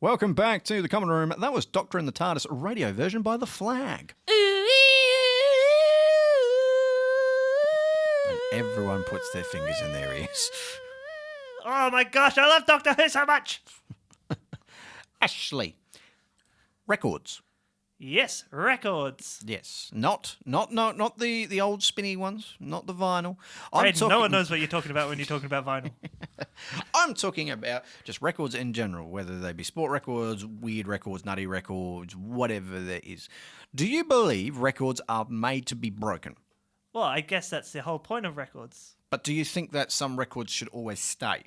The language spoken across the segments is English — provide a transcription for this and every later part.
Welcome back to the Common Room. That was Doctor in the TARDIS radio version by The Flag. And everyone puts their fingers in their ears. Oh my gosh, I love Doctor Who so much. Ashleigh. Records. Yes, records. Yes. Not the old spinny ones, not the vinyl. Brayden, no one knows what you're talking about when you're talking about vinyl. I'm talking about just records in general, whether they be sport records, weird records, nutty records, whatever there is. Do you believe records are made to be broken? Well, I guess that's the whole point of records. But do you think that some records should always stay?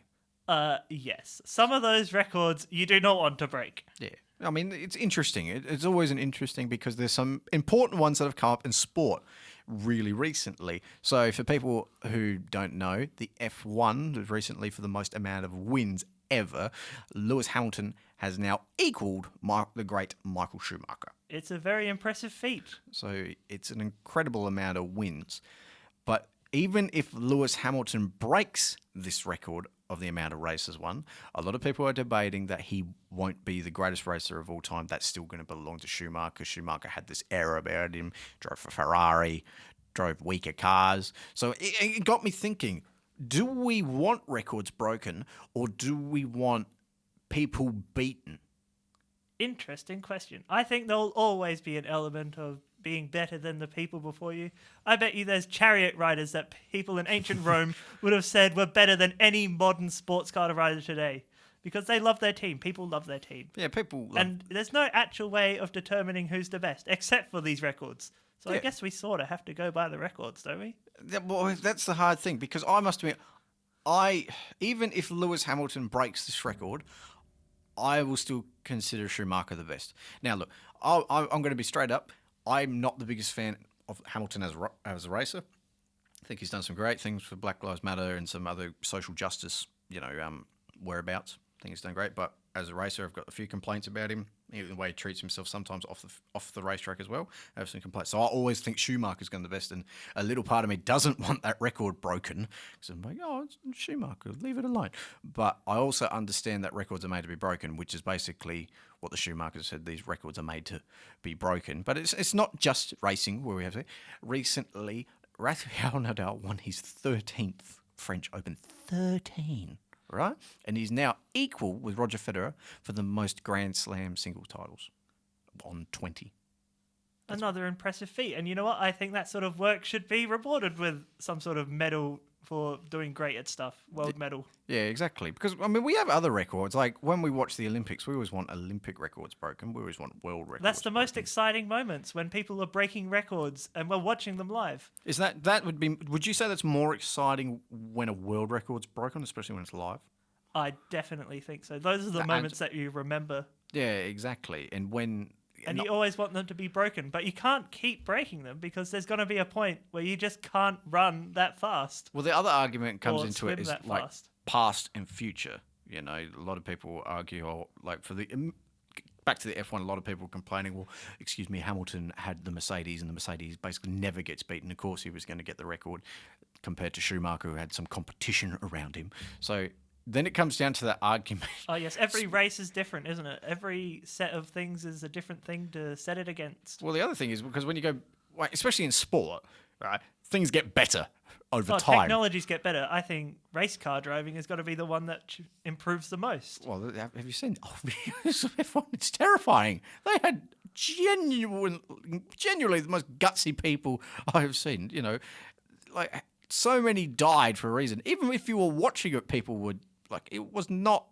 Yes. Some of those records you do not want to break. Yeah. I mean, it's interesting. It's always an interesting because there's some important ones that have come up in sport really recently. So for people who don't know, the F1 was recently for the most amount of wins ever. Lewis Hamilton has now equaled the great Michael Schumacher. It's a very impressive feat. So it's an incredible amount of wins. But even if Lewis Hamilton breaks this record of the amount of races won, a lot of people are debating that he won't be the greatest racer of all time. That's still going to belong to Schumacher. Schumacher had this air about him, drove for Ferrari, drove weaker cars. So it got me thinking, do we want records broken or do we want people beaten? Interesting question. I think there'll always be an element of being better than the people before you. I bet you there's chariot riders that people in ancient Rome would have said were better than any modern sports car rider today because they love their team. People love their team. Yeah, people love... And there's no actual way of determining who's the best except for these records. So Yeah. I guess we sort of have to go by the records, don't we? Well, that's the hard thing because I must admit, even if Lewis Hamilton breaks this record, I will still consider Schumacher the best. Now, look, I'm going to be straight up. I'm not the biggest fan of Hamilton as a racer. I think he's done some great things for Black Lives Matter and some other social justice, whereabouts. I think he's done great. But as a racer, I've got a few complaints about him. Even the way he treats himself sometimes off the racetrack as well. I have some complaints. So I always think Schumacher's going to be the best. And a little part of me doesn't want that record broken. Because I'm like, it's Schumacher, leave it alone. But I also understand that records are made to be broken, which is basically what the Schumachers said. These records are made to be broken. But it's not just racing where we have to. Recently, Rafael Nadal won his 13th French Open. 13. Right? And he's now equal with Roger Federer for the most Grand Slam single titles on 20. Another impressive feat. And you know what? I think that sort of work should be rewarded with some sort of medal for doing great at stuff. World medal. Yeah, exactly. Because, I mean, we have other records. Like, when we watch the Olympics, we always want Olympic records broken. We always want world records That's the broken. most exciting moments when people are breaking records and we're watching them live. Is would you say that's more exciting when a world record's broken, especially when it's live? I definitely think so. Those are the moments that you remember. Yeah, exactly. And when... And you always want them to be broken, but you can't keep breaking them because there's going to be a point where you just can't run that fast. Well, the other argument comes or into it is like fast. past and future. You know, a lot of people argue, like back to the F1, a lot of people complaining, well, excuse me, Hamilton had the Mercedes and the Mercedes basically never gets beaten. Of course, he was going to get the record compared to Schumacher, who had some competition around him. So then it comes down to that argument. Oh, yes. Every race is different, isn't it? Every set of things is a different thing to set it against. Well, the other thing is because when you go, especially in sport, right, things get better over time. Technologies get better. I think race car driving has got to be the one that improves the most. Well, have you seen F1? It's terrifying. They had genuinely the most gutsy people I have seen. You know, like so many died for a reason. Even if you were watching it, people would. Like, it was not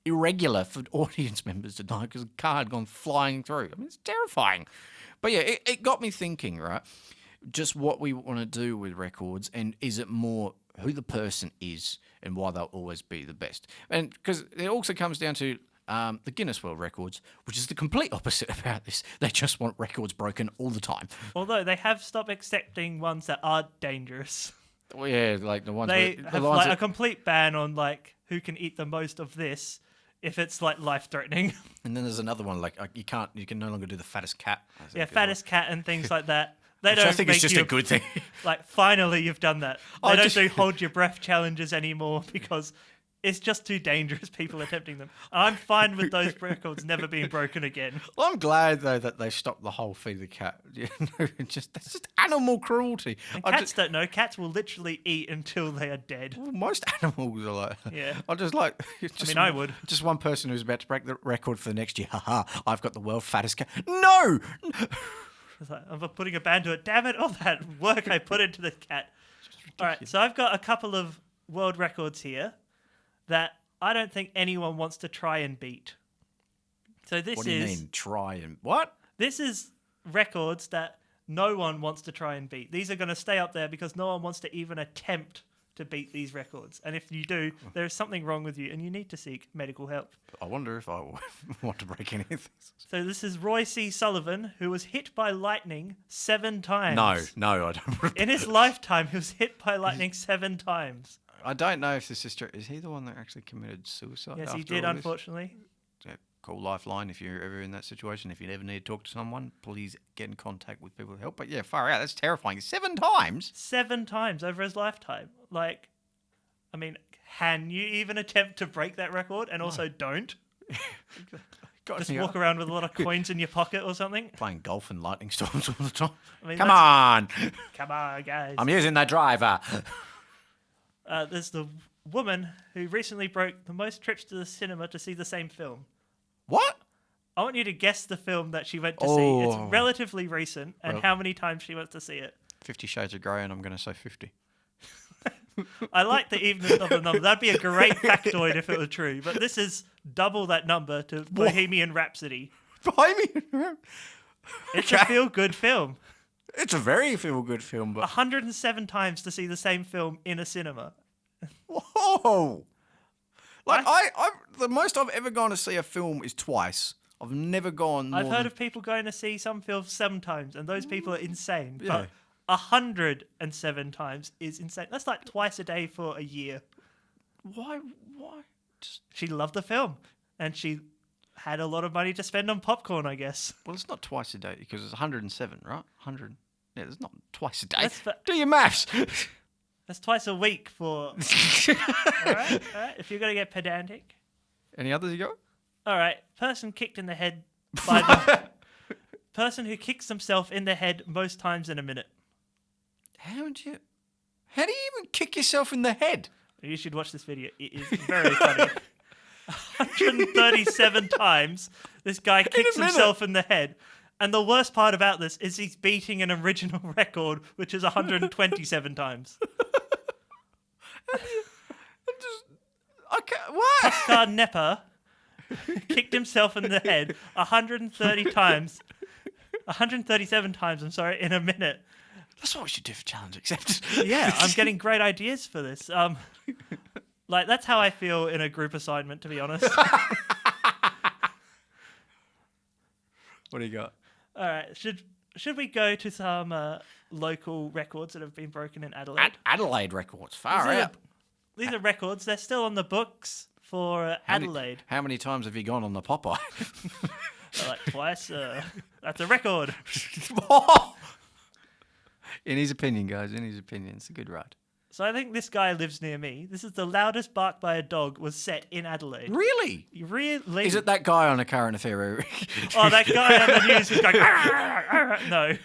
irregular for audience members to die because a car had gone flying through. I mean, it's terrifying. But yeah, it got me thinking, right? Just what we want to do with records, and is it more who the person is and why they'll always be the best? And because it also comes down to the Guinness World Records, which is the complete opposite about this. They just want records broken all the time. Although they have stopped accepting ones that are dangerous. Well, yeah, like the ones they have a complete ban on like who can eat the most of this if it's like life-threatening. And then there's another one like you can no longer do the fattest cat. Yeah, fattest cat and things like that. They Which don't I think it's just a good thing. Like finally you've done that. They don't do hold your breath challenges anymore because it's just too dangerous, people attempting them. I'm fine with those records never being broken again. Well, I'm glad though that they stopped the whole feed the cat. That's just animal cruelty. And cats don't know. Cats will literally eat until they are dead. Well, most animals are like. Yeah. I just like. Just, I would. Just one person who's about to break the record for the next year. Haha! I've got the world's fattest cat. No. It's like, I'm putting a band to it. Damn it! All that work I put into the cat. All right, so I've got a couple of world records here that I don't think anyone wants to try and beat. So this is... What do you mean, try and... What? This is records that no one wants to try and beat. These are going to stay up there because no one wants to even attempt to beat these records. And if you do, there is something wrong with you and you need to seek medical help. I wonder if I want to break any of this. So this is Roy C. Sullivan, who was hit by lightning 7 times. No, I don't. In his lifetime, he was hit by lightning 7 times. I don't know if this is true. Is he the one that actually committed suicide? Yes, he after did, all this? Unfortunately. Yeah, call Lifeline if you're ever in that situation. If you ever need to talk to someone, please get in contact with people to help. But yeah, far out. That's terrifying. 7 times? 7 times over his lifetime. Like, I mean, can you even attempt to break that record? And also don't? Just walk around with a lot of coins in your pocket or something? Playing golf in lightning storms all the time. I mean, Come on! Come on, guys. I'm using the driver. There's the woman who recently broke the most trips to the cinema to see the same film. What? I want you to guess the film that she went to see. It's Oh. relatively recent, and how many times she went to see it. 50 Shades of Grey, and I'm going to say 50. I like the evenness of the number. That'd be a great factoid if it were true. But this is double that number to Bohemian Rhapsody. Bohemian. It's a feel-good film. It's a very feel-good film, but 107 times to see the same film in a cinema. whoa! Like I the most I've ever gone to see a film is twice. I've never gone. I've heard of people going to see some films 7 times, and those people are insane. Yeah. But 107 times is insane. That's like twice a day for a year. Why? Just, She loved the film, and she had a lot of money to spend on popcorn, I guess. well, it's not twice a day because it's 107, right? 100. Yeah, it's not twice a day. That's Do your maths. That's twice a week for... all right. If you're going to get pedantic. Any others you got? All right. Person kicked in the head by the... Person who kicks themselves in the head most times in a minute. How do you even kick yourself in the head? You should watch this video. It is very funny. 137 times this guy kicks himself in the head. And the worst part about this is he's beating an original record, which is 127 times. Okay, what? Pascal Nepper kicked himself in the head 137 times, in a minute. That's what we should do for challenge accepted. Yeah, I'm getting great ideas for this. Like, that's how I feel in a group assignment, to be honest. What do you got? All right, should we go to some local records that have been broken in Adelaide? Adelaide records, far out. These are records. They're still on the books for Adelaide. How many times have you gone on the Popeye? Like twice. That's a record. In his opinion, guys, it's a good ride. So I think this guy lives near me. This is the loudest bark by a dog was set in Adelaide. Really? Really? Is it that guy on A Current Affair? Oh, that guy on the news who's going... No.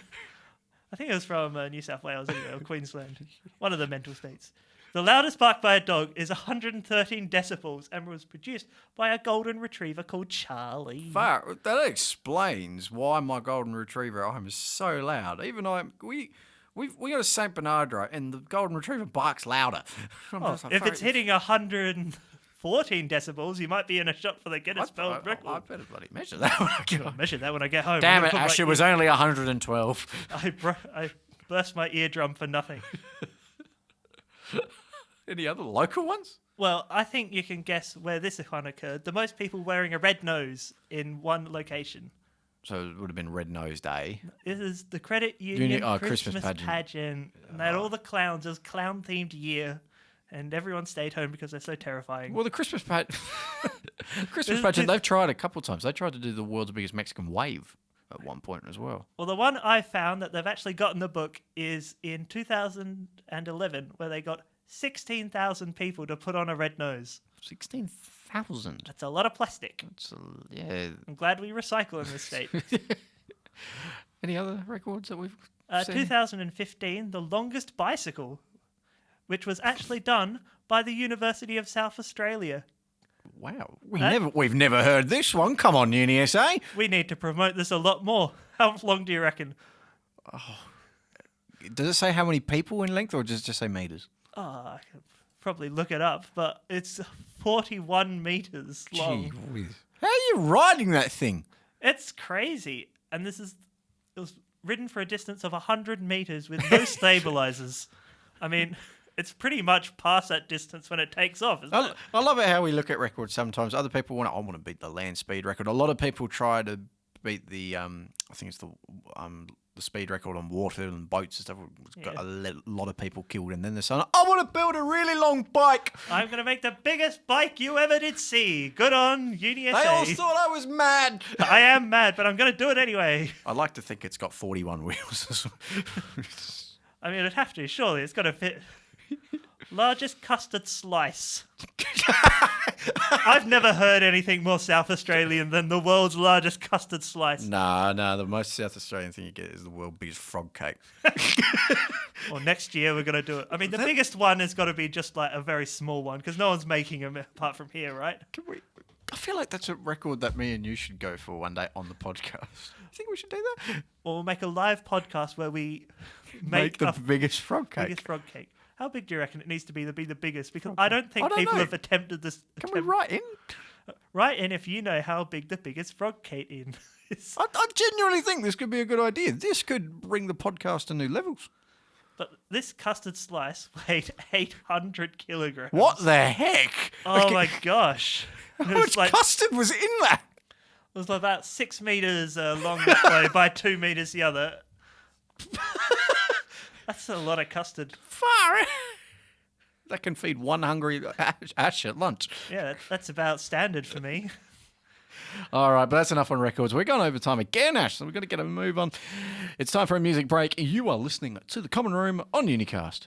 I think it was from New South Wales anyway, or Queensland. One of the mental states. The loudest bark by a dog is 113 decibels and was produced by a golden retriever called Charlie. That explains why my golden retriever at home is so loud. Even we got a Saint Bernardo and the golden retriever barks louder. If it's hitting 114 decibels, you might be in a shot for the Guinness World Record. I better bloody measure that when I get home. Measure that when I get home. Damn it, Ash, it was only 112. I burst my eardrum for nothing. Any other local ones? Well, I think you can guess where this one occurred. The most people wearing a red nose in one location. So it would have been Red Nose Day. This is the Credit Union Christmas pageant. And they had all the clowns. It was clown-themed year. And everyone stayed home because they're so terrifying. Well, the Christmas pageant, they've tried a couple of times. They tried to do the world's biggest Mexican wave at one point as well. Well, the one I found that they've actually got in the book is in 2011, where they got 16,000 people to put on a red nose. 16,000. That's a lot of plastic. Yeah. I'm glad we recycle in this state. Any other records that we've seen? 2015, the longest bicycle, which was actually done by the University of South Australia. Wow. We've never heard this one. Come on, UniSA. We need to promote this a lot more. How long do you reckon? Does it say how many people in length, or does it just say meters? Oh, I could probably look it up, but it's 41 meters long. Gee whiz. How are you riding that thing? It's crazy. And it was ridden for a distance of 100 meters with no stabilizers. I mean, it's pretty much past that distance when it takes off, isn't it? I love it how we look at records sometimes. Other people I want to beat the land speed record. A lot of people try to beat the, I think it's the speed record on water and boats and stuff. It's got a lot of people killed. And then they're saying, I want to build a really long bike. I'm going to make the biggest bike you ever did see. Good on UniSA. They all thought I was mad. I am mad, but I'm going to do it anyway. I like to think it's got 41 wheels. I mean, it'd have to, surely. It's got to fit. Largest custard slice. I've never heard anything more South Australian than the world's largest custard slice. Nah, the most South Australian thing you get is the world's biggest frog cake. Well, next year we're going to do it. I mean, the biggest one has got to be just like a very small one because no one's making them apart from here, right? I feel like that's a record that me and you should go for one day on the podcast. You think we should do that? Or we'll make a live podcast where we make the biggest frog cake. Biggest frog cake. How big do you reckon it needs to be the biggest? Because I don't think people have attempted this. Can we write in? Write in if you know how big the biggest frog cake is. I genuinely think this could be a good idea. This could bring the podcast to new levels. But this custard slice weighed 800 kilograms. What the heck? Oh my gosh. How much custard was in that? It was about 6 meters long that way by 2 meters the other. That's a lot of custard. Far. That can feed one hungry Ash at lunch. Yeah, that's about standard for me. All right, but that's enough on records. We're going over time again, Ash, so we've got to get a move on. It's time for a music break. You are listening to The Common Room on Unicast.